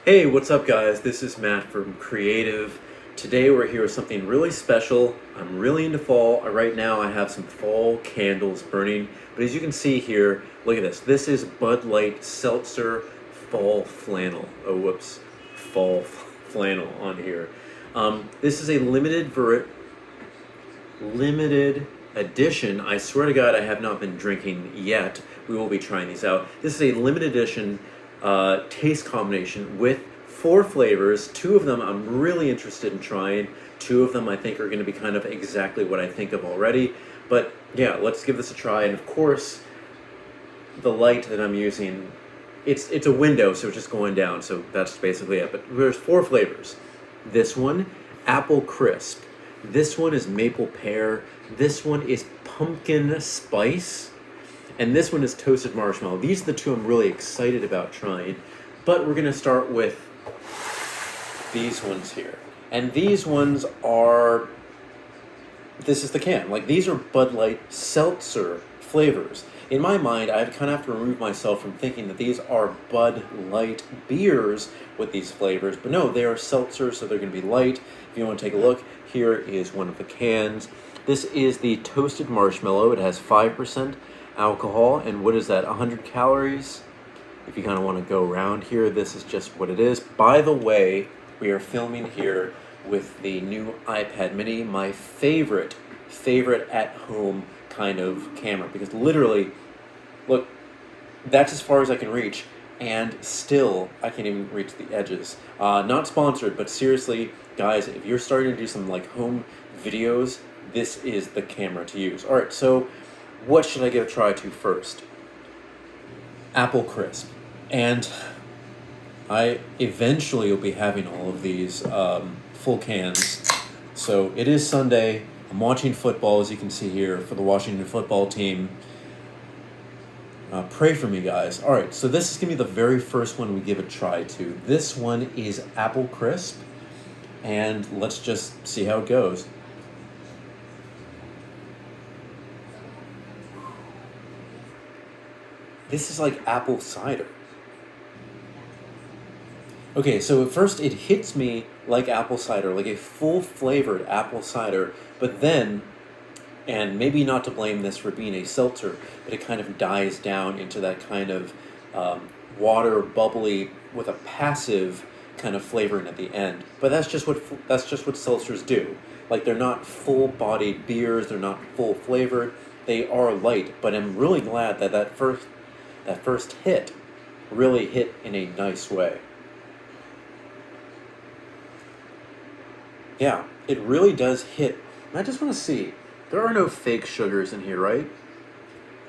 Hey, what's up guys? This is Matt from Creative. Today we're here with something really special. I'm really into fall. Right now I have some fall candles burning, but as you can see here, look at this. This is Bud Light Seltzer Fall Flannel. Oh, whoops. Fall Flannel on here. This is a limited edition. I swear to God I have not been drinking yet. We will be trying these out. This is a limited edition taste combination with 4 flavors. 2 of them I'm really interested in trying. 2 of them I think are going to be kind of exactly what I think of already. But yeah, let's give this a try. And of course, the light that I'm using, it's a window, so it's just going down. So that's basically it. But there's 4 flavors. This one, apple crisp. This one is maple pear. This one is pumpkin spice. And this one is toasted marshmallow. These are the 2 I'm really excited about trying. But we're going to start with these ones here. And these ones are, this is the can. Like, these are Bud Light Seltzer flavors. In my mind, I kind of have to remove myself from thinking that these are Bud Light beers with these flavors. But no, they are seltzers, so they're going to be light. If you want to take a look, here is one of the cans. This is the toasted marshmallow. It has 5% alcohol, and what is that, 100 calories? If you kind of want to go around here, this is just what it is. By the way, we are filming here with the new iPad mini, my favorite at home kind of camera, because literally, look, that's as far as I can reach, and still I can't even reach the edges. Not sponsored, but seriously, guys, if you're starting to do some like home videos, this is the camera to use. All right, so what should I give a try to first? Apple crisp. And I eventually will be having all of these full cans. So it is Sunday. I'm watching football, as you can see here, for the Washington football team. Pray for me, guys. All right, so this is going to be the very first one we give a try to. This one is apple crisp. And let's just see how it goes. This is like apple cider. Okay, so at first it hits me like apple cider, like a full flavored apple cider, but then, and maybe not to blame this for being a seltzer, but it kind of dies down into that kind of water, bubbly, with a passive kind of flavoring at the end. But that's just what seltzers do. Like, they're not full-bodied beers, they're not full flavored, they are light. But I'm really glad that that first hit really hit in a nice way. Yeah, it really does hit. And I just want to see, there are no fake sugars in here, right?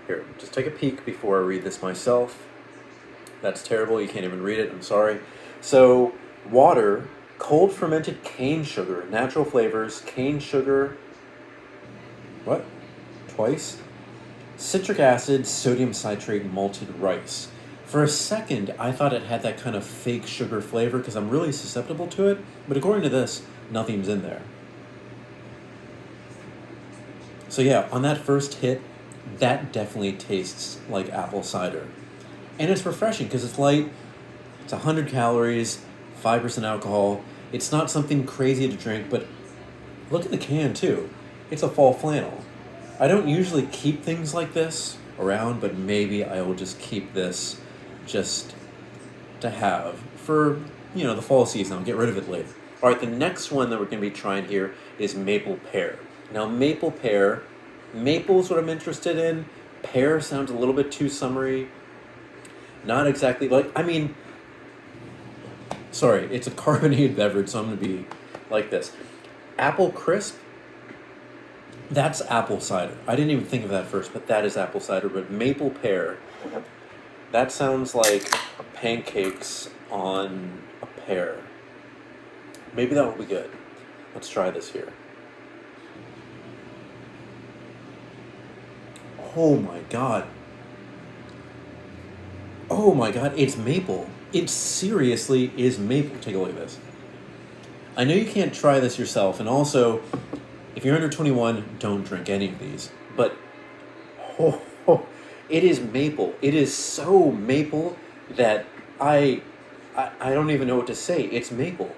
Here, just take a peek before I read this myself. That's terrible, you can't even read it, I'm sorry. So, water, cold fermented cane sugar, natural flavors, cane sugar, what? Twice? Citric acid, sodium citrate, malted rice. For a second, I thought it had that kind of fake sugar flavor because I'm really susceptible to it, but according to this, nothing's in there. So yeah, on that first hit, that definitely tastes like apple cider. And it's refreshing because it's light, it's 100 calories, 5% alcohol. It's not something crazy to drink, but look at the can too. It's a fall flannel. I don't usually keep things like this around, but maybe I will just keep this just to have for, you know, the fall season. I'll get rid of it later. All right, the next one that we're going to be trying here is maple pear. Now, maple pear, maple is what I'm interested in. Pear sounds a little bit too summery. Not exactly like, I mean, sorry, it's a carbonated beverage, so I'm going to be like this. Apple crisp, that's apple cider. I didn't even think of that first, but that is apple cider. But maple pear, that sounds like pancakes on a pear. Maybe that will be good. Let's try this here. Oh my god. Oh my god, it's maple. It seriously is maple. Take a look at this. I know you can't try this yourself, and also, if you're under 21, don't drink any of these. But, it is maple. It is so maple that I I don't even know what to say. It's maple.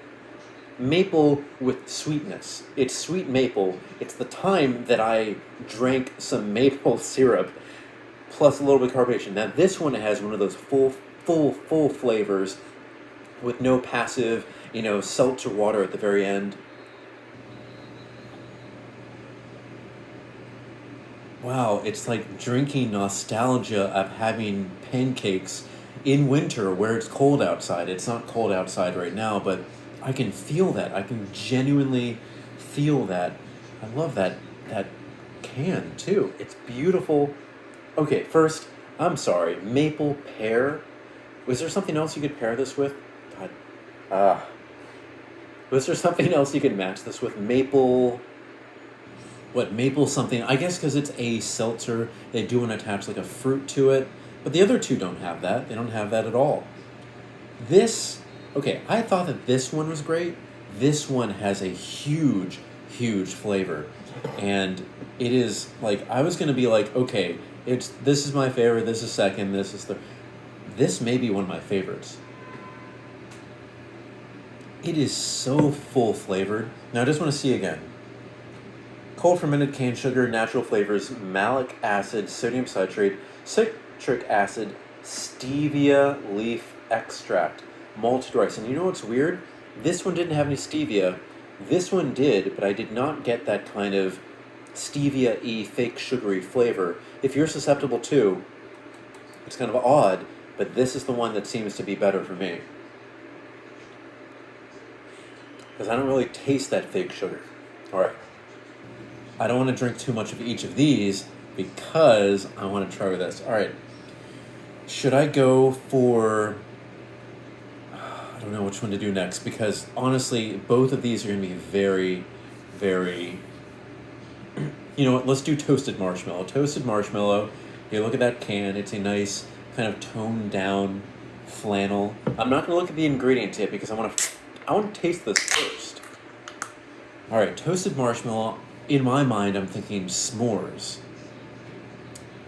Maple with sweetness. It's sweet maple. It's the time that I drank some maple syrup plus a little bit of carbonation. Now this one has one of those full flavors with no passive, seltzer water at the very end. Wow, it's like drinking nostalgia of having pancakes in winter where it's cold outside. It's not cold outside right now, but I can feel that. I can genuinely feel that. I love that can too. It's beautiful. Okay, first, I'm sorry, maple pear. Was there something else you could pair this with? God, ah. Was there something else you could match this with? Maple. What, maple something? I guess because it's a seltzer, they do want to attach like a fruit to it. But the other two don't have that. They don't have that at all. This, okay, I thought that this one was great. This one has a huge flavor. And it is like, I was going to be like, okay, this is my favorite, this is second, this is third. This may be one of my favorites. It is so full flavored. Now I just want to see again. Cold fermented cane sugar, natural flavors, malic acid, sodium citrate, citric acid, stevia leaf extract, malted rice. And you know what's weird? This one didn't have any stevia. This one did, but I did not get that kind of stevia-y, fake sugary flavor. If you're susceptible to, it's kind of odd, but this is the one that seems to be better for me. Because I don't really taste that fake sugar. All right. I don't want to drink too much of each of these because I want to try with this. All right. Should I go for... I don't know which one to do next because honestly, both of these are going to be very, very... You know what? Let's do toasted marshmallow. Toasted marshmallow. Here, look at that can. It's a nice kind of toned down flannel. I'm not going to look at the ingredients yet because I want to taste this first. All right, toasted marshmallow. In my mind, I'm thinking s'mores.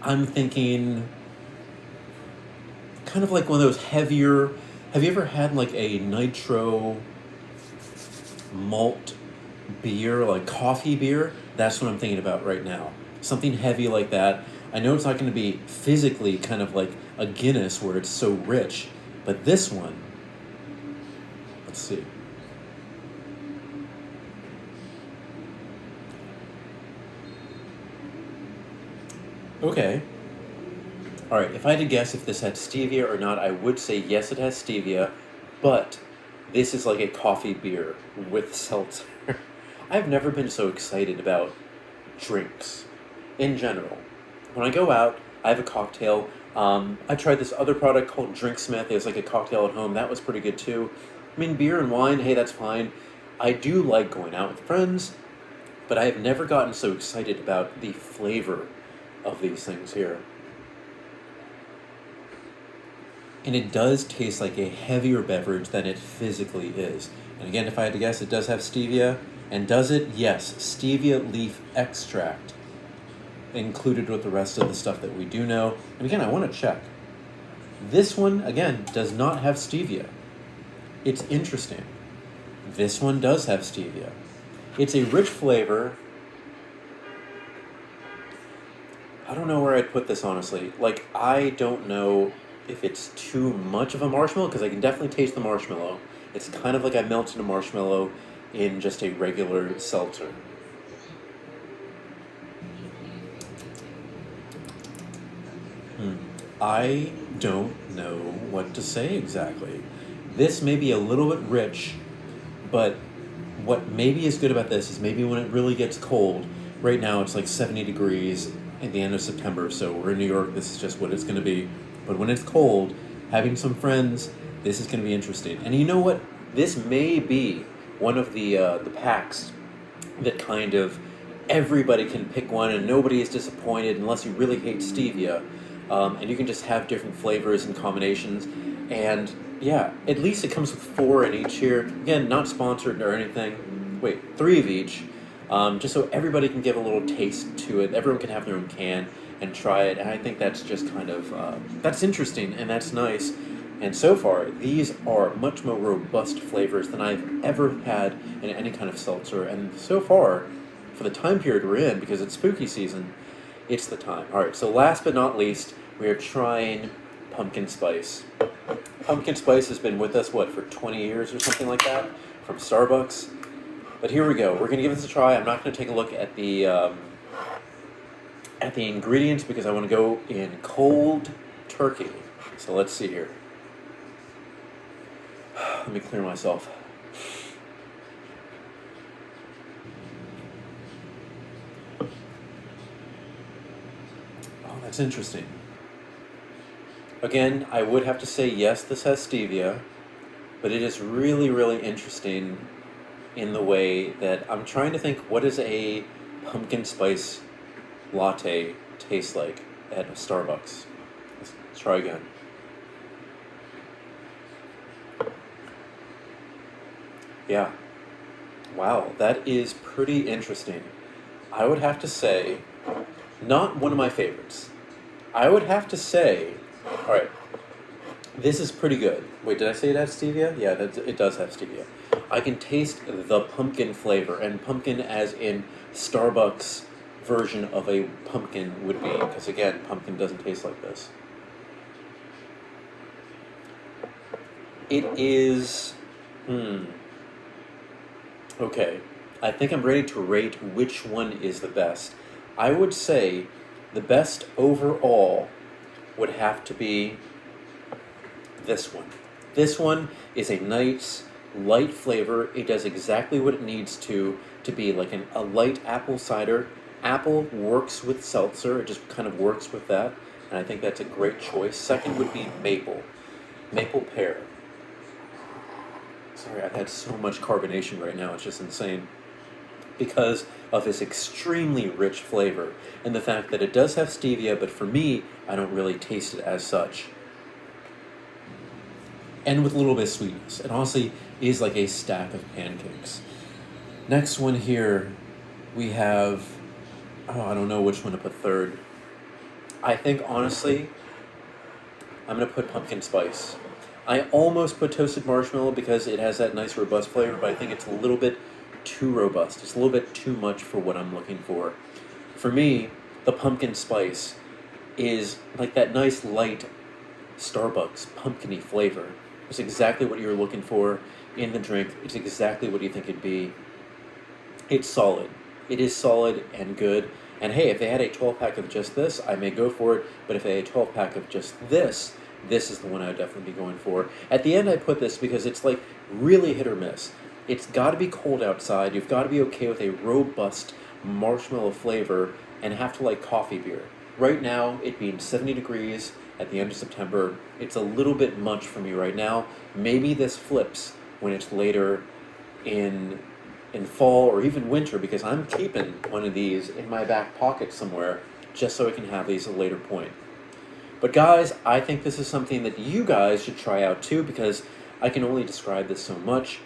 I'm thinking kind of like one of those heavier... Have you ever had like a nitro malt beer, like coffee beer? That's what I'm thinking about right now. Something heavy like that. I know it's not going to be physically kind of like a Guinness where it's so rich, but this one, let's see. Okay. All right, if I had to guess if this had stevia or not, I would say yes, it has stevia, but this is like a coffee beer with seltzer. I've never been so excited about drinks in general. When I go out, I have a cocktail. I tried this other product called Drinksmith. It was like a cocktail at home. That was pretty good too. I mean, beer and wine, hey, that's fine. I do like going out with friends, but I have never gotten so excited about the flavor of these things here. And it does taste like a heavier beverage than it physically is. And again, if I had to guess, it does have stevia. And does it? Yes, stevia leaf extract included with the rest of the stuff that we do know. And again, I want to check. This one, again, does not have stevia. It's interesting. This one does have stevia. It's a rich flavor. I don't know where I'd put this, honestly. Like, I don't know if it's too much of a marshmallow, because I can definitely taste the marshmallow. It's kind of like I melted a marshmallow in just a regular seltzer. I don't know what to say exactly. This may be a little bit rich, but what maybe is good about this is maybe when it really gets cold, right now it's like 70 degrees at the end of September, so we're in New York, this is just what it's going to be. But when it's cold, having some friends, this is going to be interesting. And you know what? This may be one of the packs that kind of everybody can pick one and nobody is disappointed unless you really hate stevia. And you can just have different flavors and combinations. And yeah, at least it comes with 4 in each here. Again, not sponsored or anything. Wait, 3 of each. Just so everybody can give a little taste to it. Everyone can have their own can and try it. And I think that's just kind of, that's interesting and that's nice. And so far, these are much more robust flavors than I've ever had in any kind of seltzer. And so far, for the time period we're in, because it's spooky season, it's the time. All right, so last but not least, we are trying pumpkin spice. Pumpkin spice has been with us, what, for 20 years or something like that, from Starbucks. But here we go. We're going to give this a try. I'm not going to take a look at the ingredients because I want to go in cold turkey. So let's see here. Let me clear myself. Oh, that's interesting. Again, I would have to say yes, this has stevia, but it is really, really interesting in the way that I'm trying to think, what does a pumpkin spice latte taste like at a Starbucks? Let's try again. Yeah. Wow, that is pretty interesting. I would have to say, not one of my favorites. I would have to say, all right, this is pretty good. Wait, did I say it has stevia? Yeah, it does have stevia. I can taste the pumpkin flavor, and pumpkin as in Starbucks version of a pumpkin would be, because again, pumpkin doesn't taste like this. It is, okay, I think I'm ready to rate which one is the best. I would say the best overall would have to be this one. This one is a nice, light flavor. It does exactly what it needs to be like a light apple cider. Apple works with seltzer. It just kind of works with that, and I think that's a great choice. Second would be maple. Maple pear. Sorry, I've had so much carbonation right now, it's just insane. Because of this extremely rich flavor, and the fact that it does have stevia, but for me, I don't really taste it as such. And with a little bit of sweetness. It honestly is like a stack of pancakes. Next one here, we have, oh, I don't know which one to put third. I think, honestly, I'm going to put pumpkin spice. I almost put toasted marshmallow because it has that nice robust flavor, but I think it's a little bit too robust. It's a little bit too much for what I'm looking for. For me, the pumpkin spice is like that nice light Starbucks pumpkin-y flavor. It's exactly what you're looking for in the drink. It's exactly what you think it'd be. It's solid. It is solid and good. And hey, if they had a 12-pack of just this, I may go for it. But if they had a 12-pack of just this is the one I would definitely be going for. At the end, I put this because it's like really hit or miss. It's got to be cold outside. You've got to be okay with a robust marshmallow flavor and have to like coffee beer. Right now, it being 70 degrees at the end of September, it's a little bit much for me right now. Maybe this flips when it's later in fall or even winter, because I'm keeping one of these in my back pocket somewhere just so I can have these at a later point. But guys, I think this is something that you guys should try out too, because I can only describe this so much.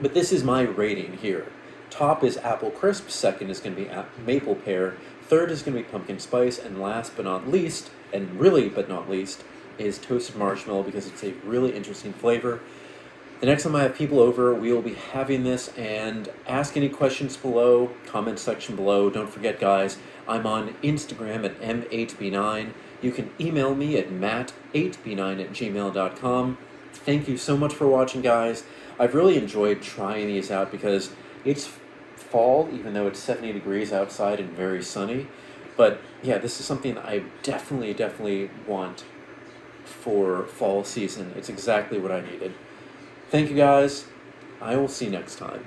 But this is my rating here. Top is apple crisp, second is going to be maple pear, third is going to be pumpkin spice, and last but not least, and really but not least, is toasted marshmallow, because it's a really interesting flavor. The next time I have people over, we will be having this, and ask any questions below, comment section below. Don't forget, guys, I'm on Instagram at m8b9. You can email me at matt8b9@gmail.com. Thank you so much for watching, guys. I've really enjoyed trying these out because it's fall, even though it's 70 degrees outside and very sunny. But yeah, this is something I definitely want for fall season. It's exactly what I needed. Thank you, guys. I will see you next time.